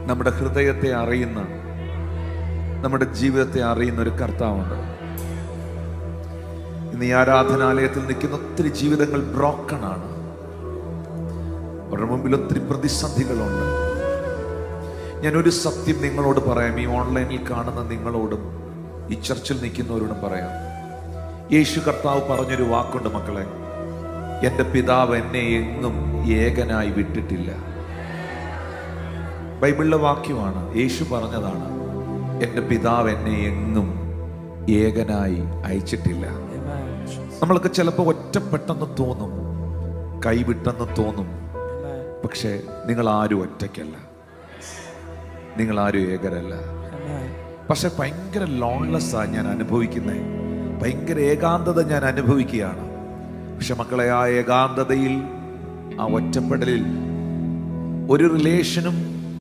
നമ്മുടെ ഹൃദയത്തെ അറിയുന്ന, നമ്മുടെ ജീവിതത്തെ അറിയുന്ന ഒരു കർത്താവുണ്ട്. ഇന്ന് ഈ ആരാധനാലയത്തിൽ നിൽക്കുന്ന ഒത്തിരി ജീവിതങ്ങൾ ബ്രോക്കണാണ്. അവരുടെ മുമ്പിൽ ഒത്തിരി പ്രതിസന്ധികളുണ്ട്. ഞാനൊരു സത്യം നിങ്ങളോട് പറയാം, ഈ ഓൺലൈനിൽ കാണുന്ന നിങ്ങളോടും ഈ ചർച്ചിൽ നിൽക്കുന്നവരോടും പറയാം. യേശു കർത്താവ് പറഞ്ഞൊരു വാക്കുണ്ട് മക്കളെ, എൻ്റെ പിതാവ് എന്നെ എങ്ങും ഏകനായി വിട്ടിട്ടില്ല. ബൈബിളിലെ വാക്യമാണ്, യേശു പറഞ്ഞതാണ്. എൻ്റെ പിതാവ് എന്നെ എങ്ങും ഏകനായി അയച്ചിട്ടില്ല. നമ്മളൊക്കെ ചിലപ്പോൾ ഒറ്റപ്പെട്ടെന്ന് തോന്നും, കൈവിട്ടെന്ന് തോന്നും. പക്ഷേ നിങ്ങൾ ആരും ഒറ്റയ്ക്കല്ല, നിങ്ങൾ ആരും ഏകരല്ല. പക്ഷെ ഭയങ്കര ലോൺലെസ്സാണ് ഞാൻ അനുഭവിക്കുന്നത്, ഭയങ്കര ഏകാന്തത ഞാൻ അനുഭവിക്കുകയാണ്. പക്ഷെ മക്കളെ, ആ ഏകാന്തതയിൽ, ആ ഒറ്റപ്പെടലിൽ ഒരു റിലേഷനും